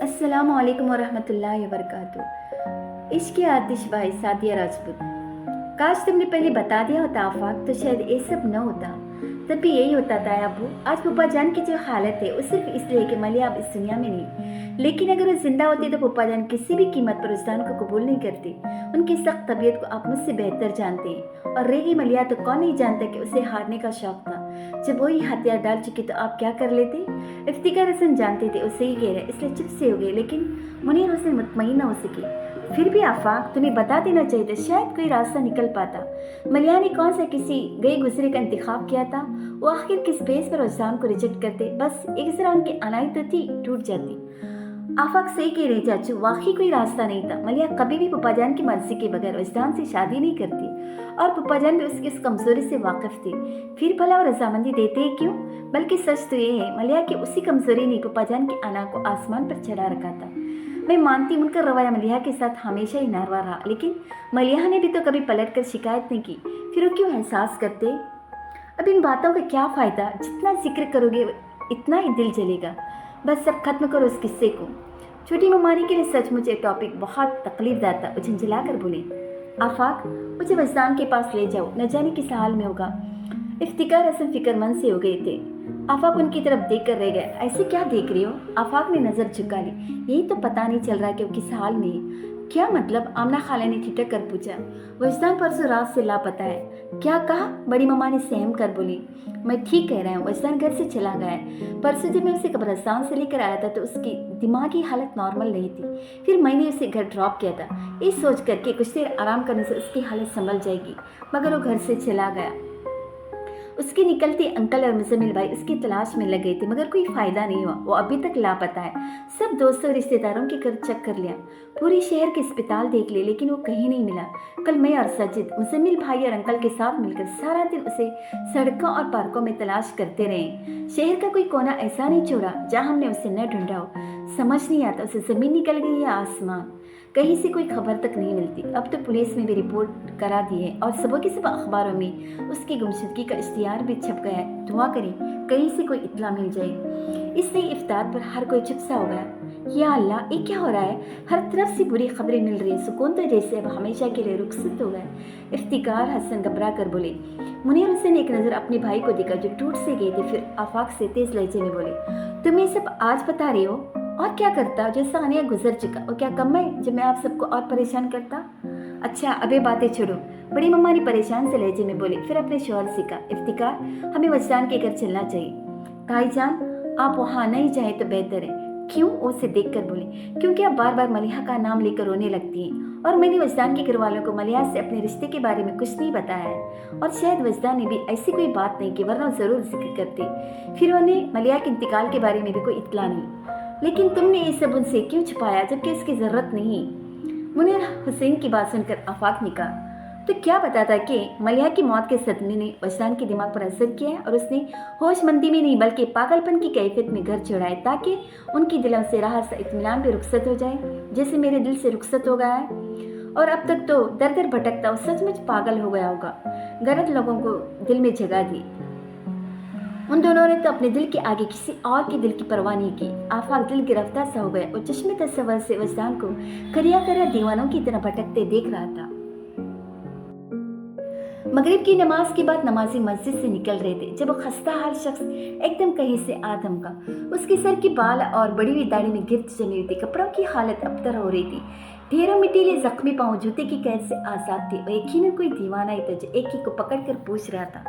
अस्सलाम वालेकुम वरहमतुल्लाहि वबरकातुह। इश्क की आतिश बाई सादिया राजपूत। काश तुमने पहले बता दिया होता आफाक, तो शायद ये सब न होता। तब भी यही होता था अबू। आज पप्पा जान की जो हालत है वो सिर्फ इसलिए कि मलिया अब इस दुनिया में नहीं, लेकिन अगर वो जिंदा होती तो पप्पा जान किसी भी कीमत पर उस जान को कबूल नहीं करते। उनकी सख्त तबीयत को आप मुझसे बेहतर जानते हैं। और रही मलिया, तो कौन नहीं जानता कि उसे हारने का शौक था। जब वही हथियार डाल चुकी तो आप क्या कर लेते। इफ्तिकार हसन जानते थे उसे ही कह रहे, इसलिए चुप से हो गए, लेकिन मुनीर हुसैन मुतमईन न हो सकी। फिर भी आफाक, तुम्हें बता देना चाहिए था, शायद कोई रास्ता निकल पाता। मलिया ने कौन सा किसी गए गुजरे का इंतखाब किया था। वो आखिर किस बेस पर उस्तान को रिजेक्ट करते। बस एक जरा उनकी अनाई तो थी, टूट जाती। आफाक सही कह रही चाचू, वाकई कोई रास्ता नहीं था। मलिया कभी भी पप्पा जान की मर्जी के बगैर उस्तान से शादी नहीं करती, और पप्पा जान भी उसकी इस कमजोरी से वाकिफ थे। फिर भला वो रजामंदी देते ही क्यों। बल्कि सच तो ये है मलिया की उसी कमजोरी ने पप्पा जान की अना को आसमान पर चढ़ा रखा था। मैं मानती हूं उनका रवैया मलिया के साथ हमेशा ही नारवा रहा, लेकिन मलिया ने भी तो कभी पलट कर शिकायत नहीं की। फिर वो क्यों एहसास करते। अब इन बातों का क्या फ़ायदा, जितना जिक्र करोगे इतना ही दिल जलेगा। बस सब खत्म करो इस किस्से को। छोटी ममानी के लिए सचमुच ये टॉपिक बहुत तकलीफदार था। वो झंझला कर बोले, आफाक मुझे वजदान के पास ले जाओ, न जाने किस हाल में होगा। इफ्तिकार हसन फिक्रमंद से हो गए थे। आफाक उनकी तरफ देख कर रह गए। ऐसे क्या देख रही हो। आफाक ने नजर झुका ली। यही तो पता नहीं चल रहा कि वो किस हाल में है। क्या मतलब। आमना खाला ने ठिठक कर पूछा। वजदान परसों रात से लापता है। क्या कहा। बड़ी मम्मा ने सहम कर बोली, मैं ठीक कह रहा हूँ, वजदान घर से चला गया है। परसों जब मैं उसे कब्रिस्तान से लेकर आया था तो उसकी दिमागी हालत नॉर्मल नहीं थी। फिर मैंने उसे घर ड्रॉप किया था, ये सोच कर के कुछ देर आराम करने से उसकी हालत संभल जाएगी, मगर वो घर से चला गया। उसके निकलते अंकल और मुजम्मिल भाई उसकी तलाश में लग गए थे, मगर कोई फायदा नहीं हुआ। वो अभी तक लापता है। सब दोस्तों रिश्तेदारों के घर चेक कर लिया, पूरे शहर के अस्पताल देख लिए, लेकिन वो कहीं नहीं मिला। कल मैं और सजिद मुजम्मिल भाई और अंकल के साथ मिलकर सारा दिन उसे सड़कों और पार्कों में तलाश करते रहे। शहर का कोई कोना ऐसा नहीं छोड़ा जहाँ हमने उसे न ढूंढा हो। समझ नहीं आता उसे जमीन निकल गई या आसमान, कहीं से कोई खबर तक नहीं मिलती। अब तो पुलिस में भी रिपोर्ट करा दी है और सुबह के सब अखबारों में उसकी गुमशुदगी का इश्तिहार भी छप गया है। दुआ करें कहीं से कोई इत्तला मिल जाए। इस नई इफ्तार पर हर कोई चुप सा हो गया। या अल्लाह, ये क्या हो रहा है। हर तरफ से बुरी खबरें मिल रही है। सुकून तो जैसे अब हमेशा के लिए रुखसत हो गया। इफ्तिकार हसन घबरा कर बोले। मुनीर हुसैन ने एक नज़र अपने भाई को देखा जो टूट से गए थे। फिर आफाक से तेज लहजे में बोले, तुम ये सब आज बता रहे हो। और क्या करता, जैसा आनिया गुजर चुका, और क्या कम है जब मैं आप सबको और परेशान करता। अच्छा अब ये बातें छोड़ो, बड़ी मम्मा ने परेशान से लहजे में बोली। फिर अपने शोहर से कहा, इफ्तिकार हमें वजदान के घर चलना चाहिए। भाईजान आप वहाँ नहीं जाए तो बेहतर है। क्यों। उसे देख कर बोले, क्योंकि आप बार बार मलिहा का नाम लेकर रोने लगती हैं, और मैंने वजदान के घर वालों को मलिहा से अपने रिश्ते के बारे में कुछ नहीं बताया है, और शायद वजदान ने भी ऐसी कोई बात नहीं की, वरना जरूर जिक्र करते। फिर उन्हें मलिहा के इंतकाल के बारे में भी कोई इत्तला नहीं। लेकिन तुमने ये सब उनसे क्यों छुपाया जबकि इसकी जरूरत नहीं। मुनीर हुसैन की बात सुनकर आफाक ने कहा, तो क्या बताता कि मलिया की मौत के सदमे ने वजदान के दिमाग पर असर किया है, और उसने होशमंदी में नहीं बल्कि पागलपन की कैफियत में घर छोड़ा है, ताकि उनकी दिलों से राहत से इत्मीनान भी रुखसत हो जाए, जैसे मेरे दिल से रुखसत हो गया है। और अब तक तो दर दर भटकता और सचमुच पागल हो गया होगा। गलत लोगों को दिल में जगह दी। उन दोनों ने तो अपने दिल के आगे किसी और के दिल की परवाह नहीं की। आफाक दिल गिरफ्तार सा हो गया और चश्मे तस्वर से वजदान को करिया करिया दीवानों की तरह भटकते देख रहा था। मगरिब की नमाज के बाद नमाजी मस्जिद से निकल रहे थे जब वो खस्ता हाल शख्स एकदम कहीं से आ धमका। उसके सर की बाल और बड़ी हुई दाढ़ी में गिरद जमी हुई थी। कपड़ों की हालत अबतर हो रही थी। ढेरों मिट्टीले जख्मी पांव जूते की कैद से आजाद थे। और यकीनन कोई दीवाना ही था जो एक ही को पकड़ कर पूछ रहा था,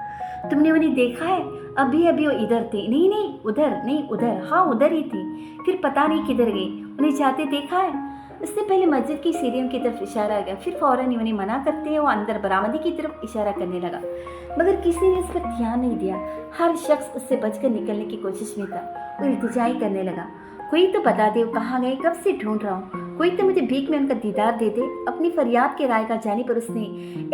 तुमने उन्हें देखा है। अभी अभी वो इधर थे। नहीं नहीं उधर नहीं, उधर। हाँ उधर ही थी। फिर पता नहीं किधर गई। उन्हें जाते देखा है। उससे पहले मस्जिद की सीढ़ियों की तरफ इशारा किया, फिर फौरन ही उन्हें मना करते हैं वो अंदर बरामदी की तरफ इशारा करने लगा, मगर किसी ने इस पर ध्यान नहीं दिया। हर शख्स उससे बचकर निकलने की कोशिश में था। वो इल्तिजाई करने लगा, कोई तो बता दे वो कहाँ गए, कब से ढूंढ रहा हूँ। कोई तो मुझे भीख में उनका दीदार दे दे। अपनी फरियाद के राय का जाने पर उसने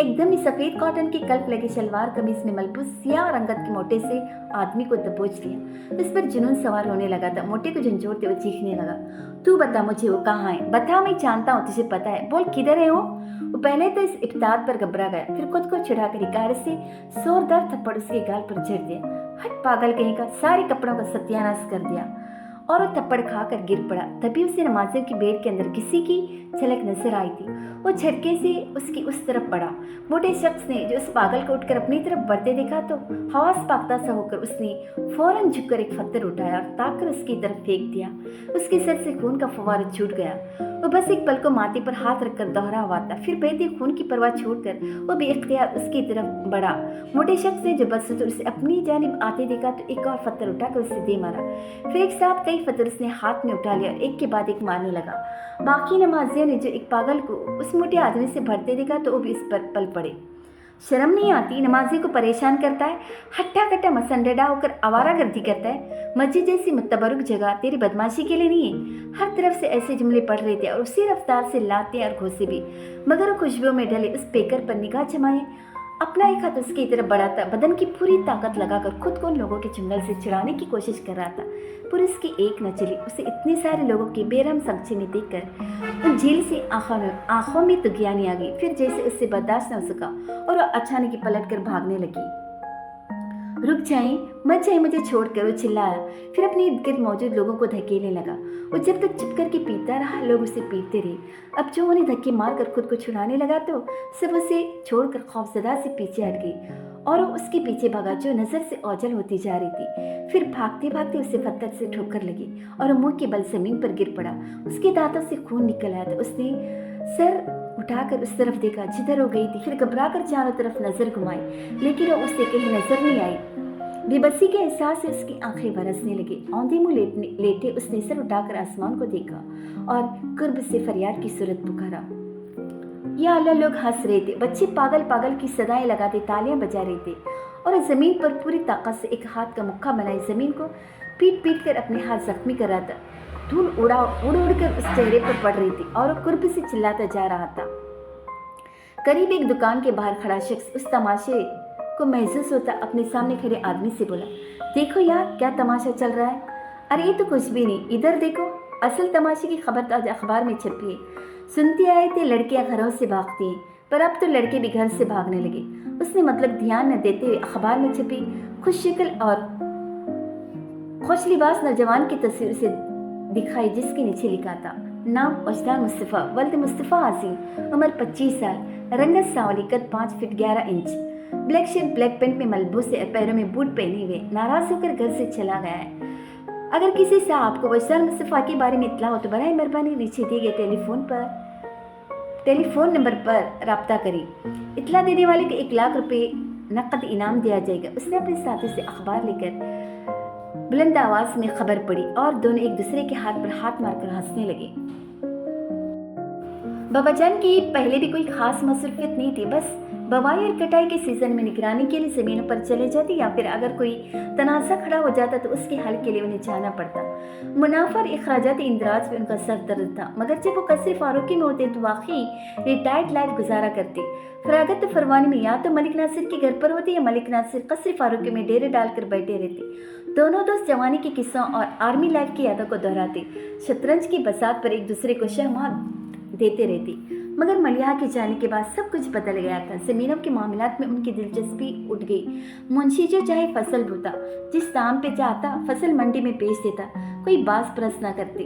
एकदम ही सफ़ेद कॉटन की कल्प लगे शलवार कमीज में मलबूस सियाह रंगत के मोटे से आदमी को दबोच लिया। उस पर जुनून सवार होने लगा था। मोटे को झंझोड़ते हुए चीखने लगा, तू बता मुझे वो कहाँ है। बता, मैं जानता हूँ तुझे पता है, बोल किधर है वो। पहले तो इस इफ्तार पर घबरा गया, फिर खुद को छुड़ाकर इकार से जोरदार थप्पड़ उसके गाल पर जड़ दिया। हट पागल कहीं का, सारे कपड़ों का सत्यानाश कर दिया। और वो थप्पड़ खाकर गिर पड़ा। तभी उसे नमाजियों की भीड़ के अंदर किसी की झलक नजर आई थी। वो झटके से उसकी उस तरफ बढ़ा। मोटे शख्स ने जो उस पागल को उठकर अपनी तरफ बढ़ते देखा तो हवास पाकता सा होकर उसने फौरन झुककर एक पत्थर उठाया और ताककर उसकी तरफ फेंक दिया। उसके सर से खून का फव्वारा छूट गया। वो बस एक पल को माथे पर हाथ रखकर दोहरा हुआ था। फिर बहते खून की परवाह छोड़कर वो बेइख्तियार उसकी तरफ बढ़ा। मोटे शख्स ने जो बदसुर उसे अपनी जानिब आते देखा तो एक और पत्थर उठाकर उसे दे मारा। फिर एक साथ कई पत्थर उसने हाथ में उठा लिया और एक के बाद एक मारने लगा। बाकी नमाजियों ने जो एक पागल को उस मोटे आदमी से भरते देखा तो वो भी इस पर पल पड़े। शर्म नहीं आती? नमाजी को परेशान करता है, हट्टा कट्टा मसंडा होकर आवारागर्दी करता है। मस्जिद जैसी मुतबरुक जगह तेरी बदमाशी के लिए नहीं है। हर तरफ से ऐसे जुमले पड़ रहे थे और उसी रफ्तार से लाते और घोंसे भी। मगर वो खुशबुओं में ढले उस पेकर पर निगाह जमाए अपना एक हाथ उसकी तरफ बढ़ाता बदन की पूरी ताकत लगाकर खुद को उन लोगों के चुंगल से छुड़ाने की कोशिश कर रहा था। पर उसकी एक न चली। उसे इतने सारे लोगों की बेरहम समझे में देखकर उन झील से आंखों में तुगियानी आ गई। फिर जैसे उससे बर्दाश्त न हो सका और वह अचानक ही पलट कर भागने लगी। रुक जाएं, मत जाए मुझे छोड़कर, वो चिल्लाया। फिर अपने इर्द गिर्द मौजूद लोगों को धकेलने लगा। वो जब तक चुप करके पीता रहा लोग उसे पीटते रहे। अब जो उन्हें धक्के मारकर खुद को छुड़ाने लगा तो सब उसे छोड़कर खौफजदा से पीछे हट गई और वो उसके पीछे भागा जो नजर से ओझल होती जा रही थी। फिर भागते भागते उसे पत्थर से ठोकर लगी और वो मुंह के बल जमीन पर गिर पड़ा। उसके दांतों से खून निकल आया था। उसने सर उठाकर उस तरफ देखा जिधर हो गई थी। फिर घबरा कर चारों तरफ नजर घुमाई, लेकिन वो उसे कहीं नजर नहीं आई। बेबसी के एहसास से उसकी आंखें बरसने लगी। औंधे मुंह लेटे उसने सर उठाकर आसमान को देखा और कुर्ब से फरियाद की सूरत पुकारा। या अल्लाह, लोग हंस रहे थे। बच्चे पागल पागल की सदाएं लगाते तालियां बजा रहे थे और जमीन पर पूरी ताकत से एक हाथ का मुक्का बनाई जमीन को पीट पीट कर अपने हाथ जख्मी कर रहा था। धूल उड़ उड़ कर उस चेहरे पर पड़ रही थी और वो कुर्ब से चिल्लाता जा रहा था। करीब एक दुकान के बाहर खड़ा शख्स उस तमाशे को महसूस होता अपने सामने खड़े आदमी से बोला, देखो यार क्या तमाशा चल रहा है। अरे ये तो कुछ भी नहीं, इधर देखो, असल तमाशे की खबर तो आज अखबार में छपी है। सुनते आए थे लड़कियां घरों से भागती हैं, पर अब तो लड़के भी घर से भागने लगे। उसने मतलब ध्यान न देते हुए अखबार में छपी खुश शक्ल और खुश लिबास नौजवान की तस्वीर से दिखाई, जिसके नीचे लिखा था नाम वजदान मुस्तफ़ा, वल्द मुस्तफ़ा आसिम, उम्र 25 साल, रंगत सांवली, कद 5 feet 11 inch, black shirt black pant में मलबूस है, पैरों में बूट पहने हुए नाराज होकर घर से चला गया है। अगर किसी से आपको वजदान मुस्तफ़ा के बारे में इत्तला हो तो बराए मेहरबानी नीचे दिए गए टेलीफोन नंबर पर राब्ता करें। इत्तला देने वाले को 1 लाख रुपए नकद इनाम दिया जाएगा। उसने अपने साथी से अखबार लेकर बुलंद आवाज में खबर पढ़ी और दोनों एक दूसरे के हाथ पर हाथ मारकर हंसने लगे। बाबाजान की पहले भी कोई खास मसरूफियत नहीं थी, बस बवाई और कटाई के सीजन में निगरानी के लिए जमीनों पर चले जाती या फिर अगर कोई तनाज़ा खड़ा हो जाता तो उसके हल के लिए उन्हें जाना पड़ता। मुनाफा और अखराजात इंदराज पे उनका सर दर्द था, मगर जब वो कसर फारूकी में होते तो वाकई रिटायर्ड लाइफ गुजारा करते। फरागत फरवानी में या तो मलिक नासिर के घर पर होते या मलिक नासिर कसर फारूकी में डेरे डालकर बैठे रहते। दोनों दोस्त जवानी के किस्सों और आर्मी लाइफ की यादों को दोहराते, शतरंज की बसात पर एक दूसरे को शहमात देते रहते। मगर मलिहा के जाने के बाद सब कुछ बदल गया था। जमीनों के मामलात में उनकी दिलचस्पी उठ गई। मुंशी जो चाहे फसल बोता, जिस दाम पे चाहता फसल मंडी में बेच देता, कोई बास परस न करते।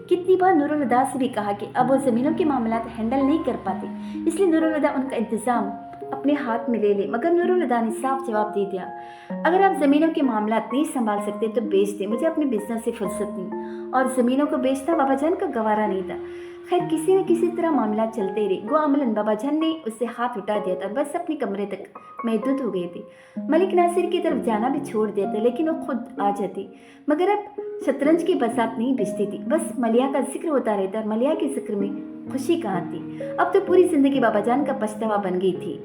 कितनी बार नूरुल हुदा से भी कहा कि अब वो जमीनों के मामलात हैंडल नहीं कर पाते, इसलिए नूरुल हुदा उनका इंतजाम अपने हाथ में ले ले। मगर नूरुल हुदा ने साफ जवाब दे दिया, अगर आप ज़मीनों के मामलात नहीं संभाल सकते तो बेच दें, मुझे अपने बिजनेस से फुर्सत नहीं। और ज़मीनों को बेचना बाबाजान का गवारा नहीं था। खैर किसी न किसी तरह मामला चलते रहे। गो अमलन बाबाजान ने उससे हाथ उठा दिया था और बस अपने कमरे तक महदूद हो गए थे। मलिक नासिर की तरफ जाना भी छोड़ दिया था, लेकिन वो खुद आ जाती। मगर अब शतरंज की बसात नहीं बिजती थी, बस मलिया का जिक्र होता रहता और मलिया के जिक्र में खुशी कहाँ थी। अब तो पूरी जिंदगी बाबाजान का पछतावा बन गई थी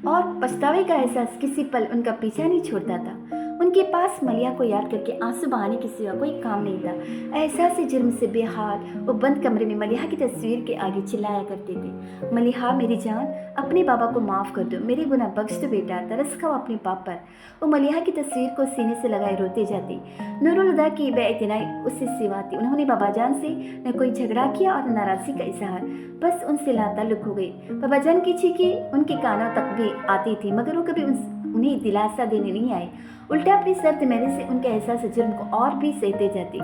और पछतावे का एहसास किसी पल उनका पीछा नहीं छोड़ता था। उनके पास मलिया को याद करके आंसू बहाने के सिवा कोई काम नहीं था। एहसास जुर्म से बेहाल वो बंद कमरे में मलिहा की तस्वीर के आगे चिल्लाया करते थे, मलिहा मेरी जान, अपने बाबा को माफ़ कर दो, मेरे गुनाह बख्श दो बेटा, तरस खाओ अपने पाप पर। वो मलिहा की तस्वीर को सीने से लगाए रोते जाते। नूरुल हुदा की बेइतनाई उससे सिवा थी। उन्होंने बाबाजान से न कोई झगड़ा किया और नाराज़गी का इजहार, बस उनसे लाताल्लुक हो गई। बाबाजान की चीखें उनके कानों तक भी आती थी, मगर वो कभी उन्हें दिलासा देने नहीं आए الٹا अपनी सर्द मैने से उनके एहसास जुर्म को और भी सहते जाती।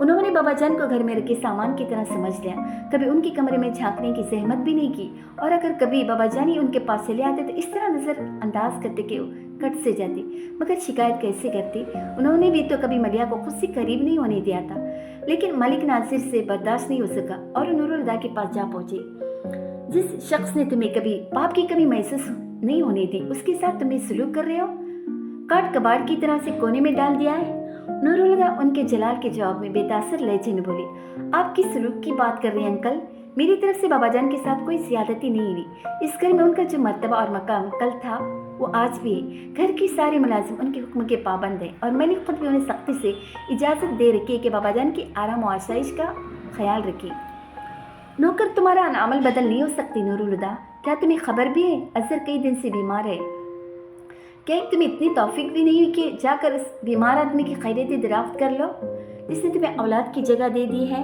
उन्होंने बाबा जान को घर में रखे सामान की तरह समझ लिया, कभी उनके कमरे में झांकने की जहमत भी नहीं की, और अगर कभी बाबा जान ही उनके पास चले आते तो इस तरह नजर अंदाज करते कि कट से जाती। मगर शिकायत कैसे करती? उन्होंने भी तो कभी मलिया को खुद से करीब नहीं होने दिया था। लेकिन मलिक नासिर से बर्दाश्त नहीं हो सका और नूरुल हुदा के पास जा पहुंचे। जिस शख्स ने तुम्हें कभी पाप की कमी महसूस नहीं होने दी, उसके साथ तुम्हें सलूक कर रहे हो, काट कबाड़ की तरह से कोने में डाल दिया है। नूरुल हुदा उनके जलाल के जवाब में बेतासर लहजे में बोली, आप किस सलूक की बात कर रहे हैं अंकल? मेरी तरफ से बाबा जान के साथ कोई ज्यादती नहीं हुई। इस घर में उनका जो मर्तबा और मकाम कल था वो आज भी है। घर की सारे मुलाजिम उनके हुक्म के पाबंद हैं और मैंने खुद भी उन्हें सख्ती से इजाज़त दे रखी है कि बाबा जान की आराम और आसाइश का ख्याल रखें। नौकर तुम्हारा अमल बदल नहीं हो सकती नूरुल हुदा। क्या तुम्हें खबर भी है अजहर कई दिन से बीमार है? क्या तुम्हें इतनी तौफीक भी नहीं हुई कि जाकर इस बीमार आदमी की खैरियत दरियाफ्त कर लो जिसने तुम्हें औलाद की जगह दे दी है?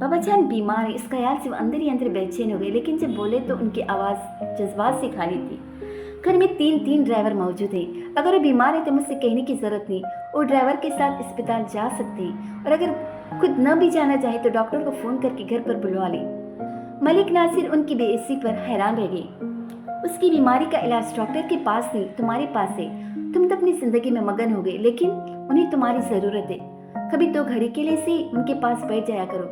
बाबा जान बीमार है, इस ख्याल से वो अंदर ही अंदर बेचैन हो गए, लेकिन जब बोले तो उनकी आवाज़ जज्बात से खाली थी। घर में तीन ड्राइवर मौजूद हैं। अगर वो बीमार है तो मुझसे कहने की ज़रूरत नहीं, वो ड्राइवर के साथ अस्पताल जा सकते हैं, और अगर खुद न भी जाना चाहे तो डॉक्टर को फ़ोन करके घर पर बुलवा ले। मलिक नासिर उनकी बेइज्जती पर हैरान रह गए। उसकी बीमारी का इलाज डॉक्टर के पास नहीं, तुम्हारे पास है। तुम तो अपनी ज़िंदगी में मगन हो गए, लेकिन उन्हें तुम्हारी ज़रूरत है। कभी दो घड़ी के लिए से उनके पास बैठ जाया करो।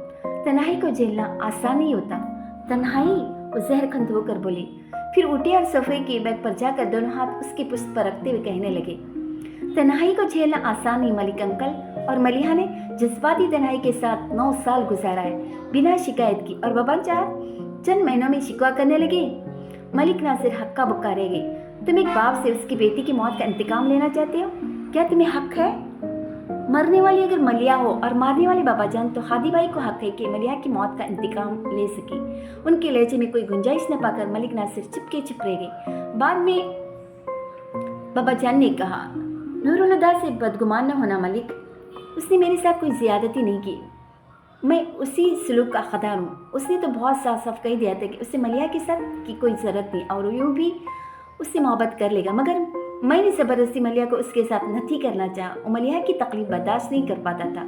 तन्हाई को झेलना आसान नहीं होता। तन्हाई? वो जहर खंत होकर बोली। फिर उठे और सोफे के बैग पर जाकर दोनों हाथ उसकी पुश्त पर रखते हुए कहने लगे, तन्हाई को झेलना आसान नहीं मलिक अंकल। और मलिहा ने जज्बाती तन्हाई के साथ 9 साल गुजारा है बिना शिकायत की, और बाबा चंद महीनों में शिकवा करने लगे। मलिक नासिर हक्का बुक्का रह गए। तुम एक बाप से उसकी बेटी की मौत का इंतकाम लेना चाहते हो? क्या तुम्हें हक है? मरने वाली अगर मलिया हो और मारने वाले बाबा जान, तो हादी भाई को हक है कि मलिया की मौत का इंतकाम ले सके। उनके लहजे में कोई गुंजाइश न पाकर मलिक नासिर चुपके चुप रह गए। बाद में बाबा जान ने कहा, नूरुल हुदा से बदगुमान न होना मलिक, उसने मेरे साथ कोई ज्यादती नहीं की। मैं उसी सलूक का खदार हूँ। उसने तो बहुत साफ साफ कह दिया था कि उसे मलिया के साथ की कोई ज़रूरत नहीं और यूँ भी उससे मोहब्बत कर लेगा, मगर मैंने ज़बरदस्ती मलिया को उसके साथ नहीं करना चाहा। वो मलिया की तकलीफ बर्दाश्त नहीं कर पाता था।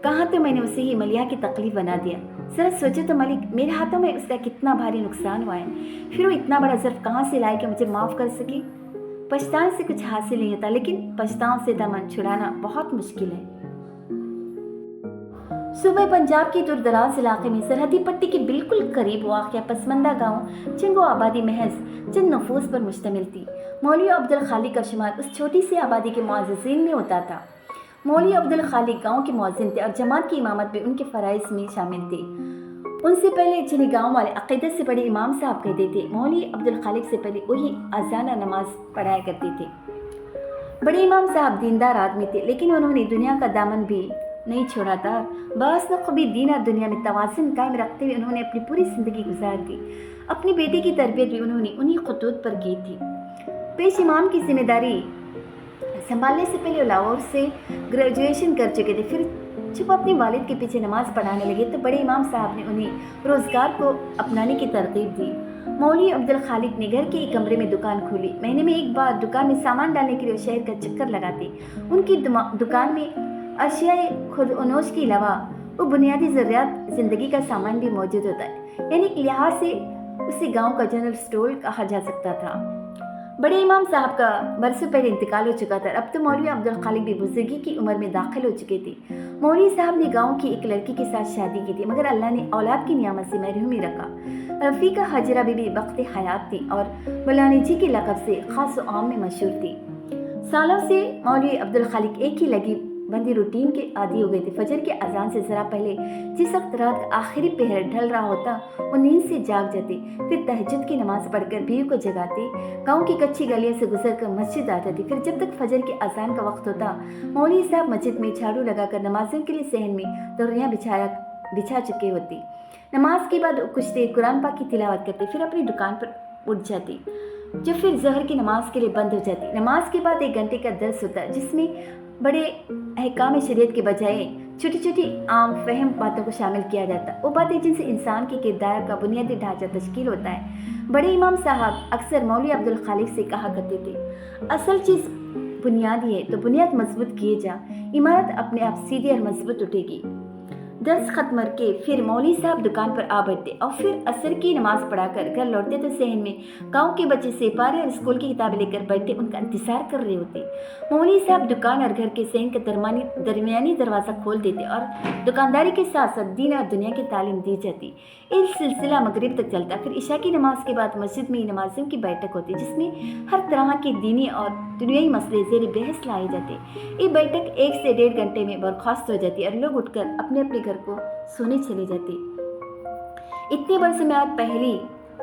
कहाँ तो मैंने उसे ही मलिया की तकलीफ बना दिया। ज़रा सोचो तो मलिक, मेरे हाथों में उसका कितना भारी नुकसान हुआ है। फिर वो इतना बड़ा ज़र्फ कहाँ से लाए कि मुझे माफ़ कर सके? पछताने से कुछ हासिल नहीं होता, लेकिन पछताओं से दामन छुड़ाना बहुत मुश्किल है। सूबे पंजाब के दूर दराज इलाके में सरहदी पट्टी के बिल्कुल करीब वाक़या पसमंदा गांव जिनको आबादी महज चंद नफूस पर मुश्तमिल थी। मौलवी अब्दुल खालिक का शुमार उस छोटी सी आबादी के मुअज़्ज़िज़ीन में होता था। मौलवी अब्दुल खालिक गांव के मुअज़्ज़िन थे और जमात की इमामत भी उनके फ़राइज़ में शामिल थे। उनसे पहले जिन्हें गाँव वाले अक़ीदत से बड़े इमाम साहब कहते थे, मौलवी अब्दुल खालिक से पहले वही अज़ान नमाज पढ़ाया करते थे। बड़े इमाम साहब दीनदार आदमी थे, लेकिन उन्होंने दुनिया का दामन भी नहीं छोड़ा था। बस कभी दीन और दुनिया में तवाज़ुन कायम रखते हुए उन्होंने अपनी पूरी ज़िंदगी गुजार दी। अपनी बेटी की तरबियत भी उन्होंने उन्हीं खतूत पर की थी। पेश इमाम की जिम्मेदारी संभालने से पहले लाहौर से ग्रेजुएशन कर चुके थे। फिर जब अपने वालिद के पीछे नमाज पढ़ाने लगे तो बड़े इमाम साहब ने उन्हें रोज़गार को अपनाने की तरकीब दी। मौलवी अब्दुल खालिक ने घर के एक कमरे में दुकान खोली। महीने में एक बार दुकान में सामान डालने के लिए शहर का चक्कर लगाते। उनकी दुकान में अशियाए खुद अनोश के अलावा वो बुनियादी ज़रूरियात ज़िंदगी का सामान भी मौजूद होता है, यानी एक लिहाज से उसे गांव का जनरल स्टोर कहा जा सकता था। बड़े इमाम साहब का बरसों पहले इंतकाल हो चुका था। अब तो मौलवी अब्दुल खालिक भी बुजुर्गी की उम्र में दाखिल हो चुके थे। मौलवी साहब ने गांव की एक लड़की के साथ शादी की थी, मगर अल्लाह ने औलाद की नियामत से महरूम ही रखा। रफ़ीका हजरा बीबी वक्त हयात थी और मौलानी जी के लक़ब से ख़ास व आम में मशहूर थी। सालों से मौलवी अब्दुल खालिक एक ही लगी बंदी रूटीन के आदी हो गए थे। फजर के अजान से ज़रा पहले जिस वक्त रात का आखिरी पहर ढल रहा होता वो नींद से जाग जाते, फिर तहज्जुद की नमाज़ पढ़कर बीवी को जगाते, गांव की कच्ची गलियों से गुजरकर मस्जिद आ जाती। फिर जब तक फजर के अजान का वक्त होता मौलवी साहब मस्जिद में झाड़ू लगाकर नमाज़ों के लिए सहन में दौरियाँ बिछा चुके होती। नमाज के बाद कुछ देर कुरान पाक की तिलावत करते, फिर अपनी दुकान पर उठ जाती, जो फिर ज़हर की नमाज के लिए बंद हो जाती। नमाज के बाद 1 घंटे का दर्स होता जिसमें बड़े अहकाम शरीयत के बजाय छोटी छोटी आम फहम बातों को शामिल किया जाता, वो बातें जिनसे इंसान के किरदार का बुनियादी ढांचा तश्कील होता है। बड़े इमाम साहब अक्सर मौलवी अब्दुल खालिक से कहा करते थे, असल चीज़ बुनियादी है, तो बुनियाद मजबूत किए जा, इमारत अपने आप सीधी और मजबूत उठेगी। दर्स खत्म करके फिर मौलवी साहब दुकान पर आ बैठते और फिर असर की नमाज पढ़ाकर घर लौटते तो सहन में गांव के बच्चे सेपारे और स्कूल की किताबें लेकर बैठे उनका इंतजार कर रहे होते। मौलवी साहब दुकान और घर के सहन का दरमियानी दरवाज़ा खोल देते और दुकानदारी के साथ साथ दीन और दुनिया की तालीम दी जाती। इस सिलसिला मगरिब तक चलता। फिर इशा की नमाज के बाद मस्जिद में नमाजियों की बैठक होती जिसमें हर तरह के दीनी और दुनियाई मसले ज़ेर बहस लाए जाते। ये बैठक 1 से 1.5 घंटे में बर्खास्त हो जाती और लोग उठकर अपने अपने घर को सोने चले जाते। इतने वर्षों में आज पहली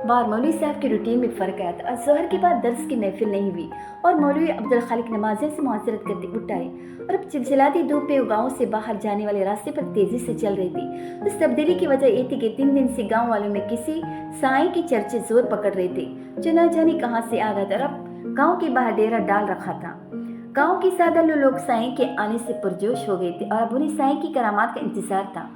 बार मौलवी साहब के रूटीन में फ़र्क आया था और ज़ोहर के बाद दर्स की महफिल नहीं हुई और मौलवी अब्दुल खालिक नमाजिया से मुआसरत करते उठ आए और अब चिलचिलाती धूप में गाँव से बाहर जाने वाले रास्ते पर तेज़ी से चल रही थी। उस तब्दीली की वजह ये थी कि 3 दिन से गाँव वालों में किसी साई की चर्चे जोर पकड़ रहे थे जो न जाने कहाँ से आ गया था और अब गाँव के बाहर डेरा डाल रखा था। गांव के सादा लोग साईं के आने से पुरजोश हो गए थे और अब उन्हें साईं की करामात का इंतजार था।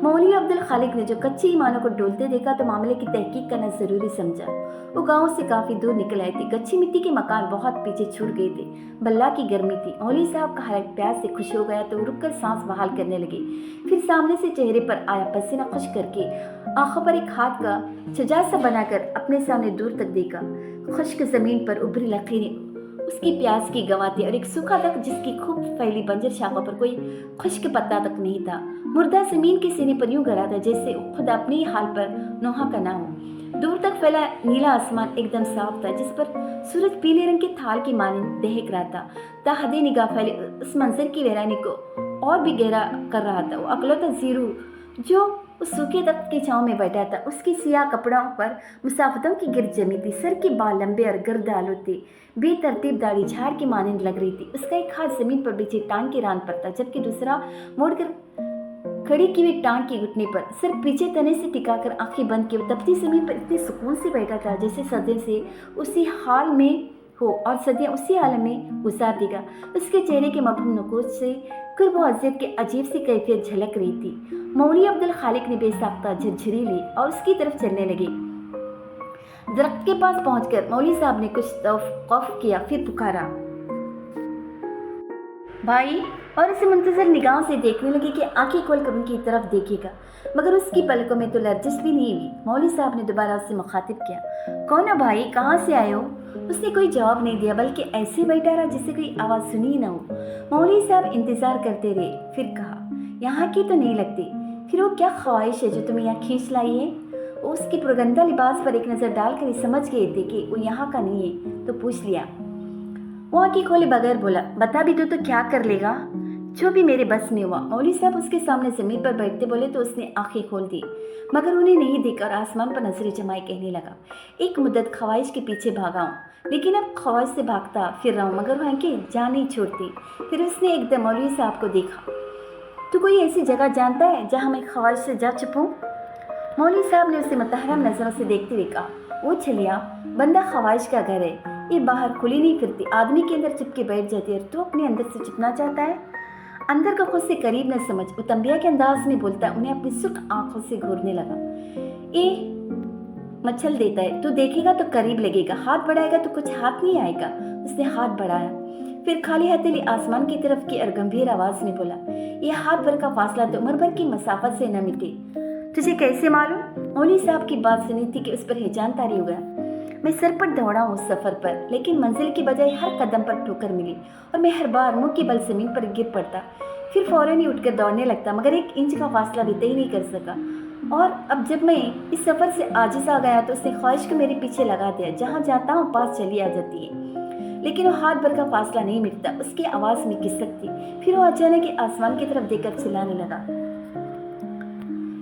मौलवी अब्दुल खालिक ने जो कच्ची ईमानों को डोलते देखा तो मामले की तहकीक करना जरूरी समझा। वो गांव से काफी दूर निकल आए थे। कच्ची मिट्टी के मकान बहुत पीछे छूट गए थे। बल्ला की गर्मी थी। मौलवी साहब का हालत प्यास से खुश हो गया तो रुककर सांस बहाल करने लगे। फिर सामने से चेहरे पर आया पसीना खुश करके आंखों पर एक हाथ का छजा सा बनाकर अपने सामने दूर तक देखा। खुश्क जमीन पर उभरी लकीरें उसकी प्यास की गवाती और एक सूखा तक जिसकी खूब फैली बंजर शाखों पर कोई खुश्क पत्ता तक नहीं था। मुर्दा जमीन के सीने पर यूं गड़ा था जैसे खुद अपने ही हाल पर नोहा का ना हो। दूर तक फैला नीला आसमान एकदम साफ था जिस पर सूरज पीले रंग के थाल की मानिंद दहक रहा था। ताहदी निगाह फैले उस मंजर की वैरानी को और भी गहरा कर रहा था। वो अकलौता जीरू जो उस सूखे तख्त की छांव में बैठा था। उसकी सियाह कपड़ों पर मुसाफतों की गिरद जमी थी। सर के बाल लंबे और गर्द आलू थे। बेतरतीब दाढ़ी झाड़ की मानिंद लग रही थी। उसका एक हाथ जमीन पर बिछी टांग की रान पर था जबकि दूसरा मोड़कर खड़ी की हुई टांग की घुटने पर सिर पीछे तने से टिकाकर आंखें बंद किए तपती जमीन पर इतने सुकून से बैठा था जैसे सदियों से उसी हाल में हो और सदियां उसी आलम में गुजार देगा। उसके चेहरे के मबहम नुकूच से कुर्ब और अज़ियत के अजीब सी कैफियत झलक रही थी। मौलवी अब्दुल खालिक ने बेसाख्ता झरझरी ली और उसकी तरफ चलने लगे। दरख्त के पास पहुंचकर मौलवी साहब ने कुछ तौक़ुफ़ किया फिर पुकारा, भाई, और उसे मुंतजर निगाहों से देखने लगे कि आंखें खोलकर उनकी तरफ देखेगा मगर उसकी पलकों में तो लर्जिश भी नहीं हुई। मौलवी साहब ने दोबारा उससे मुखातिब किया, कौन हो भाई, कहाँ से आए हो? उसने कोई जवाब नहीं दिया बल्कि ऐसे बैठा रहा जिससे कोई आवाज़ सुनी ही न हो। मौलवी साहब इंतज़ार करते रहे। फिर कहा, यहाँ की तो नहीं लगती। फिर वो क्या ख्वाहिश है जो तुम्हें यहाँ खींच लाई है? उसकी पुरगंदा लिबास पर एक नज़र डालकर ही समझ गए थे कि वो यहाँ का नहीं है तो पूछ लिया। वो आंखें खोले बगैर बोला, बता भी दो तो क्या कर लेगा? जो भी मेरे बस में हुआ। मौलवी साहब उसके सामने ज़मीन पर बैठते बोले तो उसने आंखें खोल दी मगर उन्हें नहीं देखकर आसमान पर नजरें जमाए कहने लगा, एक मुद्दत ख्वाहिश के पीछे भागा हूँ लेकिन अब ख्वाहिश से भागता फिर रहा हूँ मगर वह आंखें जा नहीं छोड़ती। फिर उसने एकदम मौलवी साहब को देखा, तू कोई ऐसी जगह जानता है जहाँ मैं ख्वाहिश से जा छुपूँ? मौलवी साहब ने उसे मुतहरम नज़रों से देखते हुए कहा, वो छलिया, बंदा ख्वाहिश का घर है, ये बाहर खुली नहीं फिरती, आदमी के अंदर चिपके बैठ जाती है। तो अपने अंदर से छुपना चाहता है? अंदर का खुद से करीब न समझ। वो तंबिया के अंदाज में बोलता उन्हें अपनी सुख आंखों से घूरने लगा। ए मच्छल देता है, तू देखेगा तो करीब लगेगा, हाथ बढ़ाएगा तो कुछ हाथ नहीं आएगा। उसने हाथ बढ़ाया फिर खाली हथेली आसमान की तरफ की और गंभीर आवाज में बोला, यह हाथ भर का फासला तो उम्र भर की मसाफत से न मिटे। तुझे कैसे मालूम? मौलवी साहब की बात सुनी थी कि उस पर हिजान तारी हो गया। मैं सर पर दौड़ा हूँ उस सफ़र पर, लेकिन मंजिल की बजाय हर कदम पर ठोकर मिली और मैं हर बार मुंह के बल ज़मीन पर गिर पड़ता। फिर फौरन ही उठकर दौड़ने लगता मगर 1 इंच का फासला भी तय नहीं कर सका। और अब जब मैं इस सफ़र से आजिज़ आ गया तो उसने ख्वाहिश को मेरे पीछे लगा दिया। जहाँ जाता हूँ पास चली आ जाती है लेकिन वो हाथ भर का फासला नहीं मिटता। उसकी आवाज़ में किसक थी। फिर वो अचानक ही आसमान की तरफ देखकर चिल्लाने लगा,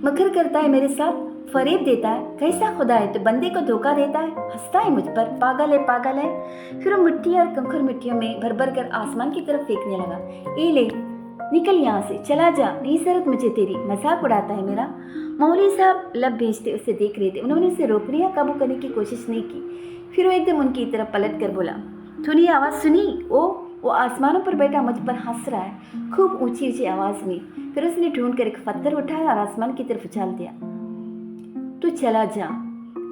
मकर करता है मेरे साथ, फरेब देता है, कैसा खुदा है तो बंदे को धोखा देता है, हंसता है मुझ पर, पागल है पागल है। फिर वो मिट्टियाँ और कंकर मिट्टियों में भर भर कर आसमान की तरफ फेंकने लगा। ए ले, निकल यहाँ से, चला जा, नहीं जरूरत मुझे तेरी, मजाक उड़ाता है मेरा। मौलवी साहब लब भेजते उसे देख रहे थे। उन्होंने उसे रोकने या काबू करने की कोशिश नहीं की। फिर वो एकदम उनकी तरफ पलट कर बोला, तूने आवाज़ सुनी? वो आसमानों पर बैठा मुझ पर हंस रहा है, खूब ऊंची ऊंची आवाज़ में। फिर उसने ढूंढ कर एक पत्थर उठाया और आसमान की तरफ उछाल दिया। तू चला जा,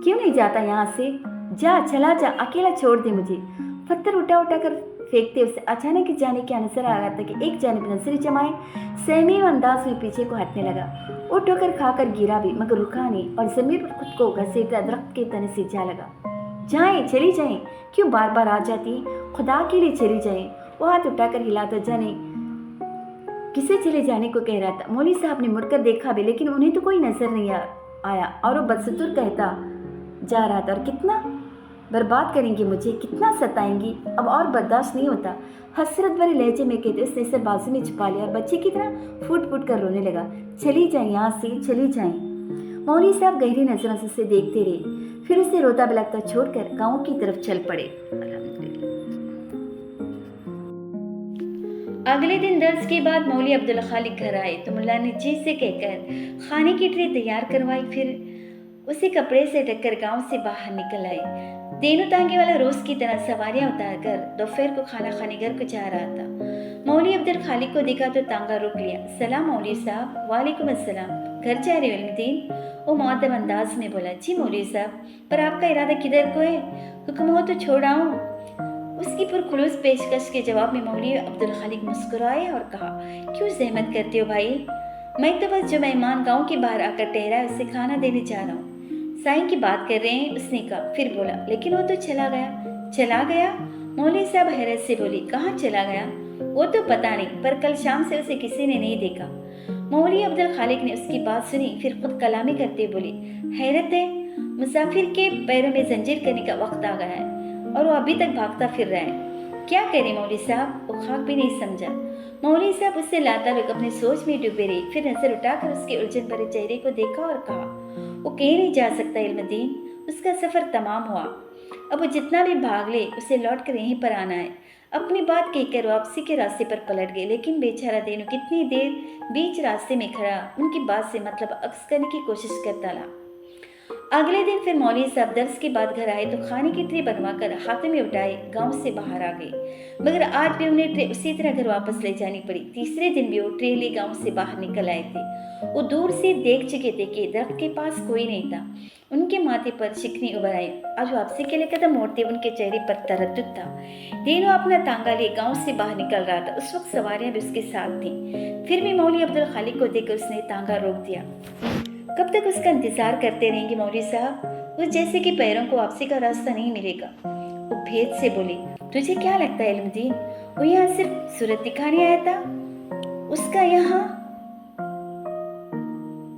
क्यों नहीं जाता यहाँ से? जा, चला जा, अकेला छोड़ दे मुझे। पत्थर उठा कर फेंकते उसे अचानक ही जाने क्या नजर आ रहा था कि एक जानिब नजरें जमाए सहमीम अंदाज में पीछे को हटने लगा। वो ठोकर खाकर गिरा भी मगर रुका नहीं और जमीन पर खुद को घसीटता दरख्त के तने से जा लगा। जाएं, चली जाएं, क्यों बार बार आ जाती, खुदा के लिए चली जाएं। वो हाथ उठाकर हिलाता जाने किसे चले जाने को कह रहा था। मौलवी साहब ने मुड़कर देखा भी लेकिन उन्हें तो कोई नजर नहीं आया और वो बदसतूर कहता जा रहा था, और कितना बर्बाद करेंगी मुझे, कितना सताएंगी, अब और बर्दाश्त नहीं होता। हसरत भरे लहजे में कहते उसने इसे बाजू में छुपा लिया और बच्चे की तरह फूट फूट कर रोने लगा। चली जाए यहाँ से, चली जाए। मौलवी साहब गहरी नजरों से उसे देखते रहे, फिर उसे रोता बिलखता छोड़कर गाँव की तरफ चल पड़े। अगले दिन दर्स के बाद मौलवी अब्दुल खालिक घर आए तो मुल्ला ने जी से कहकर खाने की ट्रे तैयार करवाई, फिर उसे कपड़े से ढककर गांव से बाहर निकल आए। देनू तांगे वाला रोज की तरह सवारियां उतारकर दोपहर को खाना खाने घर को जा रहा था। मौलवी अब्दुल खालिक को देखा तो तांगा रोक लिया। सलाम मौलवी साहब। वालेकुम अस्सलाम। घर जा रहे हो इल्मुद्दीन? वो मुअद्दब अंदाज में बोला। जी मौलवी साहब, पर आपका इरादा किधर को है? हुक्म हो तो छोड़ आऊं। उसकी पुरखुलूस पेशकश के जवाब में मौलवी अब्दुल खालिक मुस्कुराए और कहा, क्यों जहमत करते हो भाई, मैं तो बस जो मेहमान गांव के बाहर आकर ठहरा है उसे खाना देने जा रहा हूँ। साईं की बात कर रहे हैं? उसने कहा। फिर बोला, लेकिन वो तो चला गया। चला गया? मौलवी साहब हैरत से बोली, कहाँ चला गया? वो तो पता नहीं, पर कल शाम से उसे किसी ने नहीं देखा। मौलवी अब्दुल खालिक ने उसकी बात सुनी, फिर खुद कलामी करते बोली, हैरत है, मुसाफिर के पैरों में जंजीर करने का वक्त आ गया है और वो अभी तक भागता फिर रहा है। क्या करे मौलवी साहब? वो खाक भी नहीं समझा। मौलवी साहब उससे लाताल्लुक अपने सोच में डूबे रही, फिर नजर उठाकर उसके उलझन भरे चेहरे को देखा और कहा, वो कहीं नहीं जा सकता इल्मुद्दीन, उसका सफर तमाम हुआ। अब वो जितना भी भाग ले उसे लौट कर यहीं पर आना है। अपनी बात कहकर वापसी के रास्ते पर पलट गए, लेकिन बेचारा देनू कितनी देर बीच रास्ते में खड़ा उनकी बात से मतलब अक्स करने की कोशिश करता रहा। अगले दिन फिर मौलवी साहब दर्स के बाद घर आए तो खाने की ट्रे बनवाकर हाथ में उठाए गांव से बाहर आ गए, मगर आज भी उन्हें ट्रे उसी तरह घर वापस ले जानी पड़ी। तीसरे दिन भी वो ट्रे ले गांव से बाहर निकल आए थे। वो दूर से देख चुके थे कि दरख्त के पास कोई नहीं था। उनके माथे पर शिकनी उभर आई। आज वापसी के लिए कदम मोड़ते उनके चेहरे पर तरद्दुद था। देनू अपना तांगा ले गांव से बाहर निकल रहा था। उस वक्त सवारियां भी उसके साथ थीं। फिर भी मौलवी अब्दुल खालिक को देखकर उसने तांगा रोक दिया। कब तक उसका इंतजार करते रहेंगे मौलवी साहब? वो जैसे कि पैरों को वापसी का रास्ता नहीं मिलेगा। वो भेद से बोली, तुझे क्या लगता है इल्मुद्दीन, वो यहाँ सिर्फ सूरत दिखाने आया था? उसका यहाँ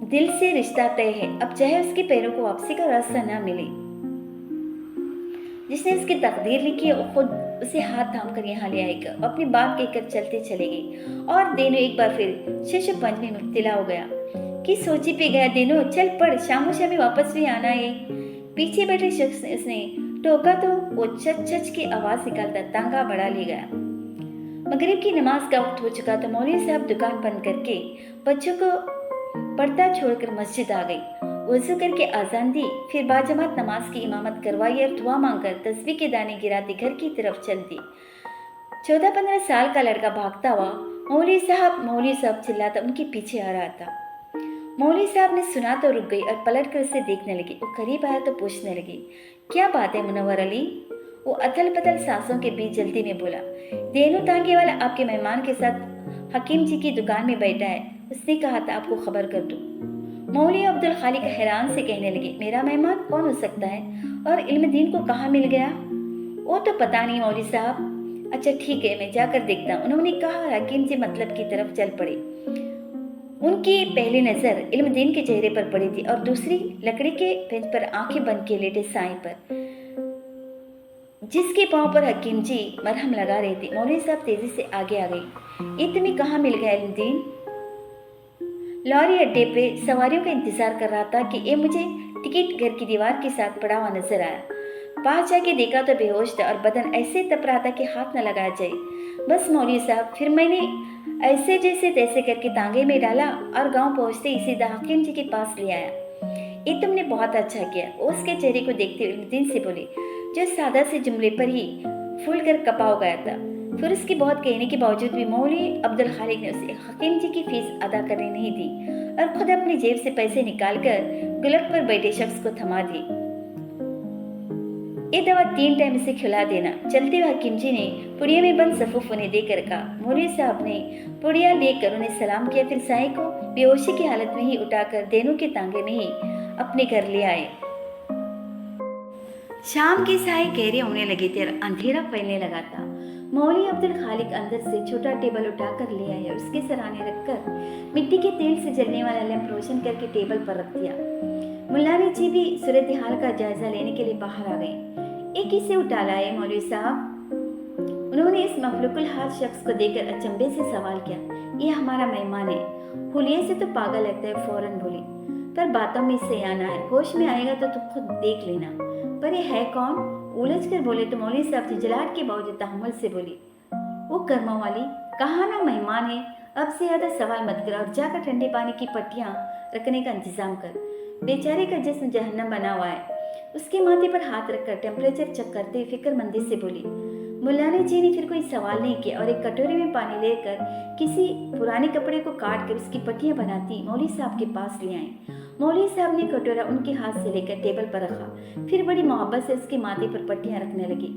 दिल से रिश्ता तय है। अब चाहे उसके पैरों को वापसी का रास्ता ना मिले, जिसने उसकी तकदीर लिखी है वो खुद उसे हाथ थाम कर यहाँ ले आएगा। अपनी बात कहकर चलते चले गए और देनू एक बार फिर शशपंज में मुब्तला हो गया कि सोची पे गया। देनू चल पड़, शामो शामी वापस भी आना है। पीछे बैठे शख्स ने उसने टोका तो वो चच चच की आवाज निकालता तांगा बढ़ा ले गया। मगरिब की नमाज का वक्त हो चुका तो मौलवी साहब दुकान बंद करके बच्चों को पढ़ता छोड़कर मस्जिद आ गई। वजू करके आजान दी, फिर बाजमात नमाज की इमामत करवाई और दुआ मांगकर तस्बीह के दाने गिराते घर की तरफ चल दी। 14-15 साल का लड़का भागता हुआ मौलवी साहब चिल्लाता उनके पीछे आ रहा था। मौलवी साहब ने सुना तो रुक गई और पलट कर उसे देखने लगी। वो करीब आया तो पूछने लगी, क्या बात है मुनव्वर अली? वो अथल पथल सांसों के बीच जल्दी में बोला, देनू तांगे वाला आपके मेहमान के साथ हकीम जी की दुकान में बैठा है। उसने कहा था आपको खबर कर दूं। मौलवी अब्दुल खालिक हैरान से कहने लगे, मेरा मेहमान कौन हो सकता है और इल्मुद्दीन को कहाँ मिल गया? वो तो पता नहीं मौलवी साहब। अच्छा ठीक है, मैं जाकर देखता हूँ, उन्होंने कहा। हकीम जी मतलब की तरफ चल पड़े। उनकी पहली नजर इल्मुद्दीन के चेहरे पर पड़ी थी और दूसरी लकड़ी के बेंच पर आंखें बंद के लेटे साईं पर, जिसके पांव पर हकीम जी मरहम लगा रहे थे। मौलवी साहब तेजी से आगे आ गई। ये तुम्हें कहाँ मिल गया इल्मुद्दीन? लॉरी अड्डे पे सवारियों का इंतजार कर रहा था कि ये मुझे टिकट घर की दीवार के साथ पड़ा हुआ नजर आया। पास जाके देखा तो बेहोश था और बदन ऐसे तप रहा था कि हाथ न लगाया जाए। बस मौलवी साहब, फिर मैंने ऐसे जैसे तैसे करके तांगे में डाला और गांव पहुंचते ही सीधा हकीम जी के पास ले आया। ये तुमने बहुत अच्छा किया। उसके चेहरे को देखते हुए इल्मुद्दीन से बोले, जो सादा से जुमले पर ही फूल कर कपा हो गया था। फिर उसकी बहुत कहने के बावजूद भी मौलवी अब्दुल खालिक ने उसे हकीम जी की फीस अदा करने नहीं दी और खुद अपनी जेब से पैसे निकालकर गुलक पर बैठे शख्स को थमा दिए। ये दवा 3 टाइम से खिला देना। चलते हुए हकीम जी ने पुड़िया में बंद सफूफ उन्हें देकर कहा। मौलवी साहब ने पुड़िया लेकर उन्हें सलाम किया, फिर साईं को बेहोशी की हालत में ही उठाकर देनों के तांगे में ही अपने घर ले आए। शाम के साए गहरे होने लगे थे और अंधेरा फैलने लगा था। मौलवी अब्दुल खालिक अंदर से छोटा टेबल उठाकर ले आए और उसके सराहने रखकर मिट्टी के तेल से जलने वाला लैंप रोशन करके टेबल पर रख दिया। मुल्लानी जी भी सूरत हाल का जायजा लेने के लिए बाहर आ गए। एक किसे उठा लाए मौलवी साहब? उन्होंने इस मखलूकुल हाल शख्स को देखकर अचंभे से सवाल किया। ये हमारा मेहमान है। हुलिये से तो पागल लगता है, फौरन बोली, पर बातों में इससे आना है। होश में आएगा तो तुम खुद देख लेना। पर ये है कौन? उलझ कर बोले तो मौलवी साहब झिझलाहट के बावजूद तहम्मुल से बोली, वो कर्मों वाली, कहा ना मेहमान है। अब से ज्यादा सवाल मत कर और जाकर ठंडे पानी की पट्टियां रखने का इंतजाम कर। बेचारे का जिस्म जहन्नम बना हुआ है। उसके माथे पर हाथ रखकर टेम्परेचर चेक करते फिक्रमंदी से बोली। मुल्लानी जी ने फिर कोई सवाल नहीं किया और एक कटोरे में पानी लेकर किसी पुराने कपड़े को काट कर उसकी पट्टियां बनाती मौलवी साहब के पास ले आए। मौलवी साहब ने कटोरा उनके हाथ से लेकर टेबल पर रखा, फिर बड़ी मोहब्बत से उसके माथे पर पट्टियां रखने लगी।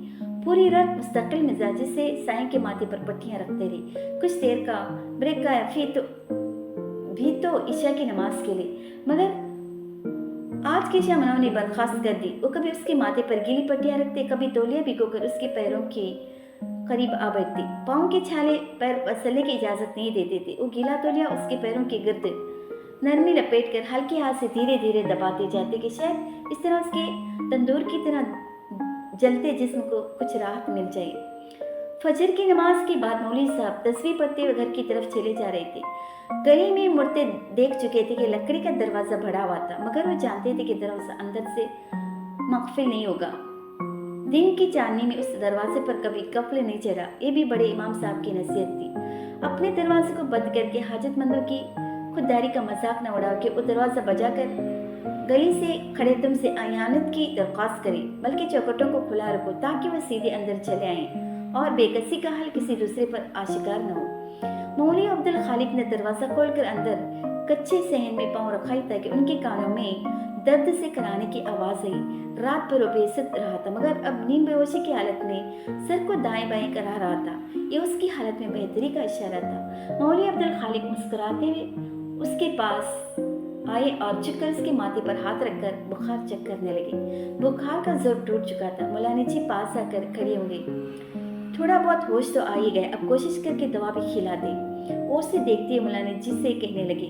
पूरी रात मुस्तकिल मिजाजी से साईं के माथे पर पट्टियां रखते रहे। कुछ देर का ब्रेक आया, भी तो ईशा की नमाज के लिए, मगर आज की शाम उन्होंने बर्खास्त कर दी। वो कभी उसके माथे पर गीली पट्टियां रखते, कभी तौलिया भिगोकर उसके पैरों के करीब आ बैठती। पाँव के छाले पैर पसलने की इजाजत नहीं देते थे। वो गीला तौलिया उसके पैरों के गिर्द नरमी लपेट कर हल्के हाथ से धीरे धीरे दबाते जाते कि शायद इस तरह उसके तंदूर की तरह जलते जिस्म को कुछ राहत मिल जाए। फजर की नमाज के बाद मौलवी साहब तस्वीर पढ़ते हुए घर की तरफ चले जा रहे थे। गली में मुड़ते देख चुके थे कि लकड़ी का दरवाजा बढ़ा हुआ था, मगर वो जानते थे कि दरवाजा अंदर से मकफिल नहीं होगा। दिन की चांदनी में उस दरवाजे पर कभी कफल नहीं चढ़ा। ये भी बड़े इमाम साहब की नसीहत थी। अपने दरवाजे को बंद करके हाजतमंदों की खुददारी का मजाक न उड़ाओ कि वो दरवाजा बजाकर गली से खड़े तुम से आयानत की दरख्वास्त करे, बल्कि चौखटों को खुला रखो ताकि वह सीधे अंदर चले आए और बेकसी का हाल किसी दूसरे पर आशिकार न हो। मौलवी अब्दुल खालिक ने दरवाजा खोलकर अंदर कच्चे सहन में पांव रखा ही था कि उनके कानों में दर्द से कराने की आवाज आई। रात भर वो बेसुध रहा था, मगर अब नींद बेहोशी की हालत में सर को दाएं बाएं करा रहा था। ये उसकी हालत में बेहतरी का इशारा था। मौलवी अब्दुल खालिक मुस्कुराते हुए उसके पास आए और झुककर उसके माथे पर हाथ रखकर बुखार चेक करने लगे। बुखार का जोर टूट चुका था। मुल्लानी जी पास आकर खड़े होंगे। थोड़ा बहुत होश तो आ ही गए, अब कोशिश करके दवा भी खिला दे। वो उसे देखती है मुल्लानी जी से कहने लगी,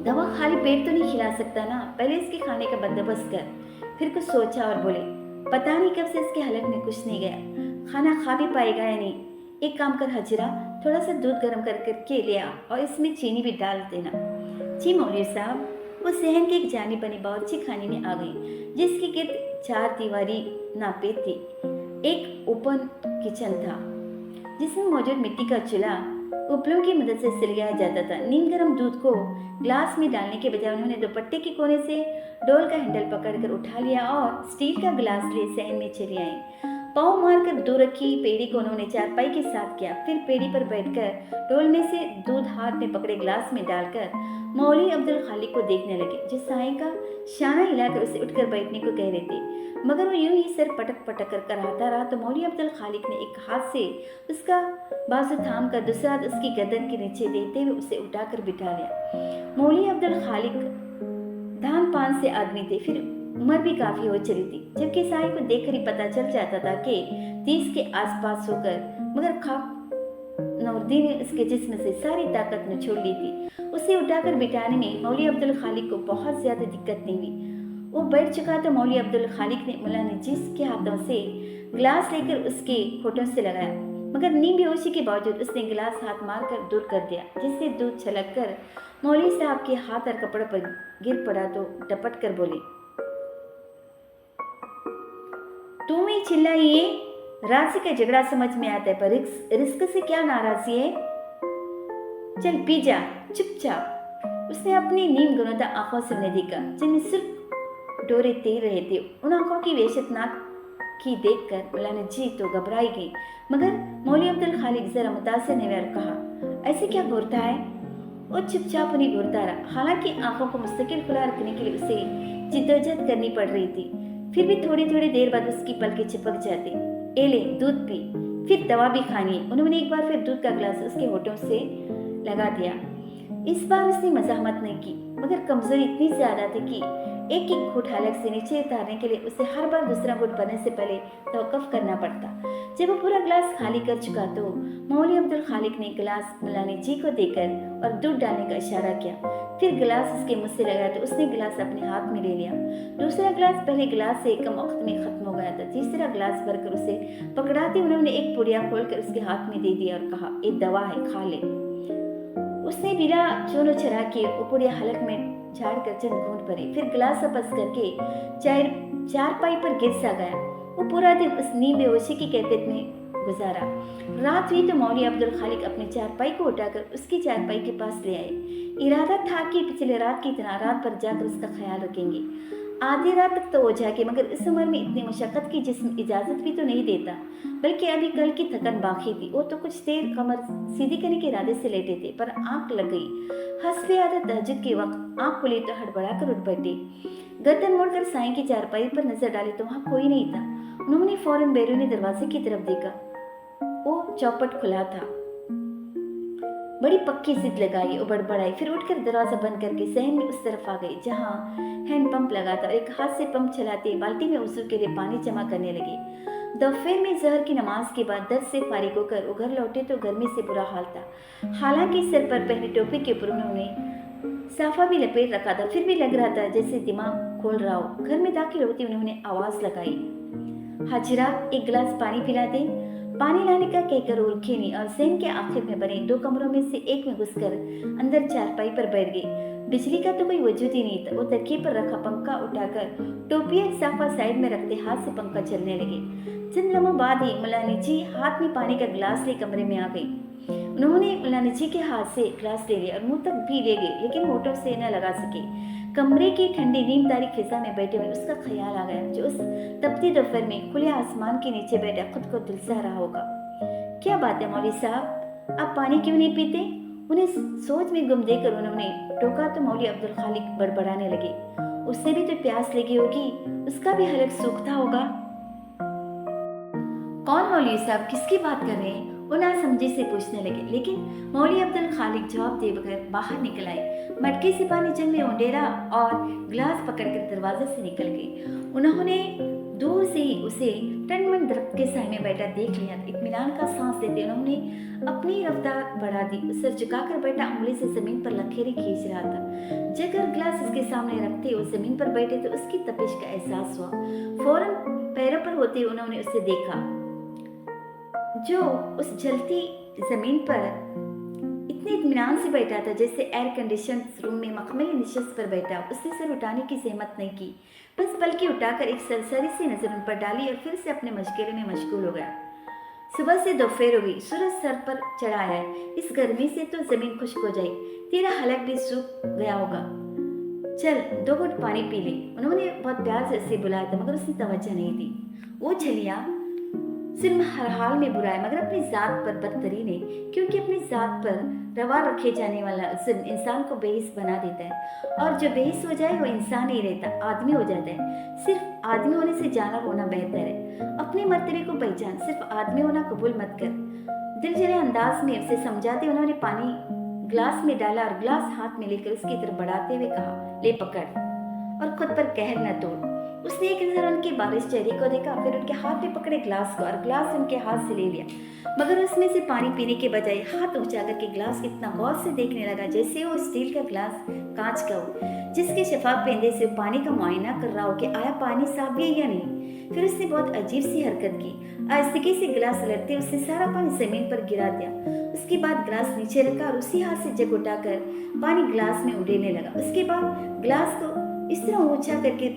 दवा खाली पेट तो नहीं खिला सकता ना, पहले इसके खाने का बंदोबस्त कर। फिर कुछ सोचा और बोले, पता नहीं कब से इसके हलक में कुछ नहीं गया, खाना खा भी पाएगा या नहीं। एक काम कर हजरा, थोड़ा सा दूध गर्म करके ले आ और इसमें चीनी भी डाल देना। जी मौलवी साहब। वो सहन के एक जानी बनी बावर्ची खाने में आ गई, जिसकी गिर्द 4 दीवारी नापेद थी। एक ओपन किचन था जिसमें मौजूद मिट्टी का चूल्हा उपलों की मदद से सिलगाया जाता था। नीम गर्म दूध को ग्लास में डालने के बजाय उन्होंने दुपट्टे के कोने से डोल का हैंडल पकड़कर उठा लिया और स्टील का गिलास ले सहन में चले आए। पाँव मारकर दूर रखी पेड़ी को उन्होंने चारपाई के साथ किया, फिर पेड़ी पर बैठकर डोल में से दूध हाथ में पकड़े ग्लास में डालकर मौलवी अब्दुल खालिक को देखने लगे, जो साईं का शाना हिलाकर उसे उठकर बैठने को कह रहे थे। मगर वो यूं ही सर पटक पटक कर कराता रहा तो मौलवी अब्दुल खालिक ने एक हाथ से उसका बाजू थाम कर दूसरा हाथ उसकी गर्दन के नीचे देते हुए उसे उठाकर बिठा लिया। मौलवी अब्दुल खालिक धान पान से आदमी थे, फिर उम्र भी काफी हो चली थी, जबकि साईं को देखकर ही पता चल जाता था कि 30 के आसपास होकर, मगर खाक नूरुद्दीन ने उसके जिस्म से सारी ताकत निचोड़ ली थी। उसे उठाकर बिठाने में मौलवी अब्दुल खालिक को बहुत ज्यादा दिक्कत नहीं हुई। वो बैठ चुका तो मौलवी अब्दुल खालिक ने मुल्लानी जी के हाथों से गिलास लेकर उसके होठों से लगाया, मगर नींद बेहोशी के बावजूद उसने गिलास हाथ मारकर दूर कर दिया, जिससे दूध छलक कर मौलवी साहब के हाथ और कपड़ों पर गिर पड़ा तो डपट कर बोले, तुम ही चिल्लाइए, राशि का झगड़ा समझ में आता है, पर रिस्क से क्या नाराजगी है? चल पी जा चुपचाप। उसने अपनी नीम गुनोदा आंखों से उन्हें देखा, जिनमें सिर्फ डोरे तैर रहे थे। उन आंखों की वहशतनाक की देखकर मुल्लानी जी तो घबराई गई, मगर मौलवी अब्दुल खालिक जरा मुतासिर ने कहा, ऐसे क्या घूरता है? वो चुपचाप उन्हें घूरता रहा। हालांकि आंखों को मुस्तकिल खुला रखने के लिए उसे जिद्दोजहद करनी पड़ रही थी। फिर भी थोड़ी थोड़ी देर बाद उसकी पलकें चिपक जाती। ए ले दूध पी, फिर दवा भी खानी है। उन्होंने एक बार फिर दूध का गिलास उसके होठों से लगा दिया। इस बार उसने मजामत नहीं की, मगर कमजोरी इतनी ज्यादा थी कि एक एक घूंट हलक से नीचे उतारने के लिए उसे हर बार दूसरा घूंट भरने से पहले तवक्कुफ करना पड़ता। जब वो पूरा गिलास खाली कर चुका तो मौलवी अब्दुल खालिक ने गिलास मुलानी जी को देकर और दूध डालने का इशारा किया। फिर गिलास उसके मुंह से लगाया तो उसने गिलास अपने हाथ में ले लिया। दूसरा गिलास पहले गिलास से कम वक्त में खत्म हो गया था। तीसरा गिलास भरकर उसे पकड़ाते उन्होंने एक पुड़िया खोलकर उसके हाथ में दे दिया और कहा, ये दवा है, खा ले। उसने बिना चोनो चरा के वो पुड़िया हलक में झाड़ कर चंद घूंट भरे, फिर गिलास वापस करके चारपाई पर गिर सा गया। वो पूरा दिन उस नींद बेहोशी की कैफियत में गुजारा। रात हुई तो मौलवी अब्दुल खालिक अपने चारपाई को उठाकर उसकी चारपाई के पास ले आए। इरादा था कि पिछले रात की तरह रात भर जाकर उसका ख्याल रखेंगे। आधी रात तक तो हो जाके, मगर इस उम्र में इतनी मशक्कत की जिस्म इजाजत भी तो नहीं देता, बल्कि अभी कल की थकन बाकी थी। वो तो कुछ देर कमर सीधी करने के इरादे से लेटे थे, पर आंख लग गई। हंसबे आदत तहज्जुद के वक्त आंख खुली तो हड़बड़ा कर उठ बैठे। गर्दन मोड़कर साईं की चारपाई पर नजर डाली तो वहां कोई नहीं था। उन्होंने फौरन बैरूनी दरवाजे की तरफ देखा। वो चौपट खुला था। बड़ी पक्की जिद लगाई और बड़बड़ाई, फिर उठकर दरवाजा बंद करके सहन में उस तरफ आ गई जहां हैंड पंप लगा था और एक हाथ से पंप चलाते बाल्टी में वजू के लिए पानी जमा करने लगे। दोपहर में जहर की नमाज के बाद दर्द से फारिग होकर वो घर लौटे तो गर्मी से बुरा हाल था। हालांकि सिर पर पहनी टोपी के ऊपर उन्होंने साफा भी लपेट रखा था, फिर भी लग रहा था जैसे दिमाग खोल रहा हो। घर में दाखिल होती उन्होंने आवाज लगाई, हाजिरा एक गिलास पानी पिला दे। पानी लाने का कहकर वो रुके नहीं और सहन के आखिर में बने दो कमरों में से एक में घुसकर अंदर चारपाई पर बैठ गई। बिजली का तो कोई वजूद ही नहीं था। वो तकिए पर रखा पंखा उठाकर टोपिया साफा साइड में रखते हाथ से पंखा चलने लगे। चंद लम्हों बाद ही मुलानी जी हाथ में पानी का गिलास ले कमरे में आ गई। उन्होंने मुलानी जी के हाथ से गिलास ले लिया और मुंह तक भी ले गए, लेकिन होठों से न लगा सके। कमरे की ठंडी नीमदारी फिजा में बैठे हुए उसका ख्याल आ गया जो उस तपती दोपहर में खुले आसमान के नीचे बैठा खुद को दुलसा रहा होगा। क्या बात है मौलवी साहब, आप पानी क्यों नहीं पीते? उन्हें सोच में गुम देकर उन्होंने टोका तो मौलवी अब्दुल खालिक बड़बड़ाने लगे, उससे भी तो प्यास लगी होगी, उसका भी हलक सूखता होगा। कौन मौलवी साहब, किसकी बात कर रहे हैं? वो नासमझी से पूछने लगे, लेकिन मौलवी अब्दुल खालिक जवाब दे बगैर बाहर निकल आए। मटके से पानी जंग में उंडेरा और गिलास पकड़कर दरवाजे से निकल गए। उन्होंने दूर से ही उसे टनमन दरख्त के साए में बैठा देख लिया। इत्मीनान का सांस लेते उन्होंने अपनी रफ्तार बढ़ा दी। सर झुकाकर बैठा उंगली से जमीन पर लकीरें खींच रहा था। जगह गिलास उसके सामने रखते वो जमीन पर बैठे तो उसकी तपिश का एहसास हुआ। फौरन पैरों पर होते उन्होंने उसे देखा जो उस जलती जमीन पर इतने इत्मीनान से बैठा था जैसे एयर कंडीशन रूम में मखमली निशस्त पर बैठा। उसने सर उठाने की जहमत नहीं की, बस बल्कि उठाकर एक सरसरी सी नजर उन पर डाली और फिर से अपने मशगले में मशगूल हो गया। सुबह से दोपहर हो गई, सूरज सर पर चढ़ा है। इस गर्मी से तो जमीन खुश्क हो जाए, तेरा हलक भी सूख गया होगा। चल 2 घुट पानी पी ले। उन्होंने बहुत प्यार से उसे बुलाया था, मगर उसने तवज्जो नहीं दी। वो झलिया सिर्फ हर हाल में बुरा है, मगर अपनी जात पर बदतरीन है, क्योंकि अपनी जात पर रवा रखे जाने वाला जुल्म इंसान को बेहिस बना देता है, और जो बेहिस हो जाए वो इंसान नहीं रहता, आदमी हो जाता है। सिर्फ आदमी होने से जानवर होना बेहतर है। अपने मर्तबे को पहचान, सिर्फ आदमी होना कबूल मत कर। दिल जले अंदाज में उसे समझाते उन्होंने पानी गिलास में डाला और गिलास हाथ में लेकर उसकी तरफ बढ़ाते हुए कहा, ले पकड़ और खुद पर कहर न तोड़। उसने एक नजर उनके बारिश चेहरे को देखा, फिर उनके हाथ में पकड़े गिलास को और गिलास उनके हाथ से ले लिया, मगर उसमें से पानी पीने के बजाय हाथ ऊंचा करके गिलास इतना गौर से देखने लगा जैसे वो स्टील का गिलास कांच का हो, जिसके शफाफ पेंदे से पानी का मुआयना कर रहा हो कि आया पानी साफ भी है या नहीं। फिर उसने बहुत अजीब सी हरकत की, आहिस्ते से गिलास लड़ते उसने सारा पानी जमीन पर गिरा दिया। उसके बाद गिलास नीचे रखा और उसी हाथ से जग उठाकर पानी गिलास में उड़ेलने लगा। उसके बाद गिलास को इस तरह ऊंचा करके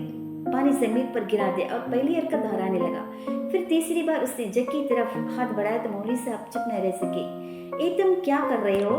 पानी जमीन पर गिरा दिया और पहली हरकत दोहराने लगा। फिर तीसरी बार उसने जग की तरफ हाथ बढ़ाया तो मौलवी साहब चुप न रह सके। ए तुम क्या कर रहे हो?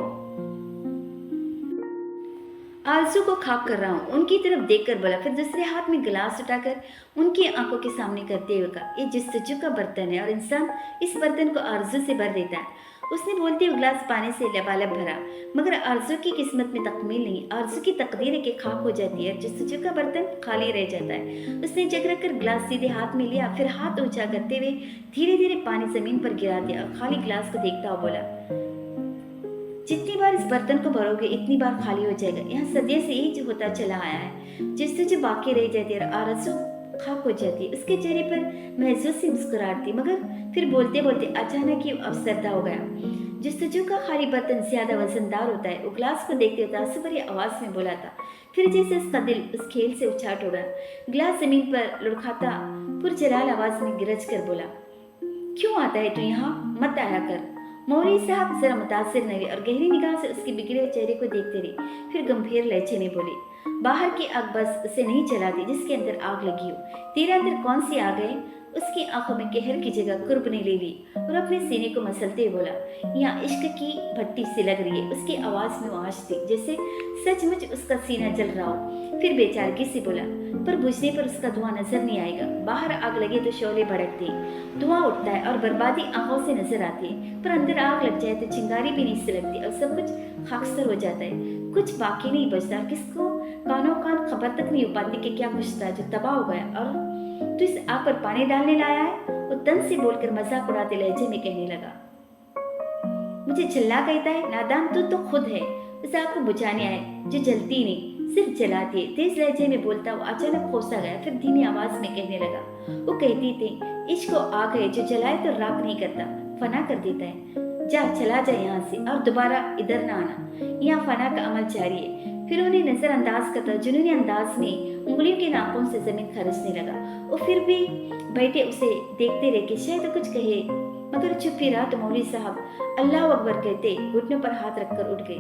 आलसू को खाक कर रहा हूँ, उनकी तरफ देखकर बोला, फिर दूसरे हाथ में गिलास उठाकर उनकी आंखों के सामने करते हुए कहा, ये जस्तजू का बर्तन है और इंसान इस बर्तन को आरज़ू से भर देता है। اس نے بولتے ہوئے گلاس پانی سے لبالب بھرا۔ مگر آرزو کی قسمت میں تکمیل نہیں، آرزو کی تقدیر ہے کہ خاک ہو جاتی ہے، جستجو کا برتن خالی رہ جاتا ہے۔ اس نے جگ رکھ کر گلاس سیدھے ہاتھ میں لیا، پھر ہاتھ اونچا کرتے ہوئے دھیرے دھیرے پانی زمین پر گرا دیا اور خالی گلاس کو دیکھتا ہوا بولا، جتنی بار اس برتن کو بھرو گے اتنی بار خالی ہو جائے گا۔ یہاں صدیوں سے یہی ہوتا چلا آیا ہے، جستجو باقی رہ جاتی ہے اور آرزو خاک ہو جاتی ہے۔ اس کے چہرے پر محسوس سی مسکراہٹ تھی، مگر پھر بولتے بولتے اچانک ہی افسردہ ہو گیا۔ جستجو کا خالی برتن زیادہ وزن دار ہوتا ہے، وہ گلاس کو دیکھتے ہوئے تاثر بھری آواز میں بولا تھا، پھر جیسے اس کا دل اس کھیل سے اچاٹ اڑا۔ گلاس زمین پر لڑکھاتا پرجلال آواز میں گرج کر بولا، کیوں آتا ہے تو یہاں؟ مت آیا کر۔ مولوی صاحب ذرا متاثر نہ ہوئے اور گہری نگاہ سے اس کے بگڑے چہرے کو دیکھتے رہے، پھر گمبھیر لہجے میں بولے، باہر کی آگ بس اسے نہیں جلاتی جس کے اندر آگ لگی ہو، تیرے اندر کون سی آگ ہے؟ اس کی آنکھوں میں قہر کی جگہ قرب نے لے لی اور اپنے سینے کو مسلتے ہوئے بولا، یہاں عشق کی بھٹی سی لگ رہی ہے۔ اس کی آواز میں آج تھی جیسے سچ مچ اس کا سینہ جل رہا ہو۔ پھر بے چارگی سے بولا، پر بجھنے پر اس کا دھواں نظر نہیں آئے گا، باہر آگ لگے تو شعلے بھڑکتے ہیں، دھواں اٹھتا ہے اور بربادی آنکھوں سے نظر آتی ہے، پر اندر آگ لگ جائے تو چنگاری بھی نہیں سلگتی اور سب کچھ خاکستر ہو جاتا ہے، کچھ باقی نہیں بچتا، کس کو کانوں کان خبر تک نہیں ہو پاتی کہ کیا کچھ تھا جو تباہ ہو گیا اور تو اس آگ پر پانی ڈالنے لایا ہے۔ وہ تن سے بول کر مذاق اڑاتے لہجے میں کہنے لگا، مجھے چلا کہتا ہے، نادان تو خود ہے، اس آگ کو بجھانے آئے جو جلتی نہیں صرف جلاتی ہے۔ تیز لہجے میں بولتا وہ اچانک کھوسا گیا، پھر دھیمی آواز میں کہنے لگا، وہ کہتی تھی عشق کو آگ ہے جو جلائے تو راکھ نہیں کرتا، فنا کر دیتا ہے، جا چلا جا یہاں سے اور دوبارہ ادھر نہ آنا، یہاں فنا کا عمل جاری ہے۔ پھر انہیں نظر انداز کرتا جنونی انداز میں انگلیوں کے ناخن سے زمین خرچنے لگا۔ وہ پھر بھی بیٹھے اسے دیکھتے رہے کہ شاید کچھ کہے، مگر چپ ہی رہا تو مولوی صاحب اللہ اکبر کہتے گھٹنوں پر ہاتھ رکھ کر اٹھ گئے۔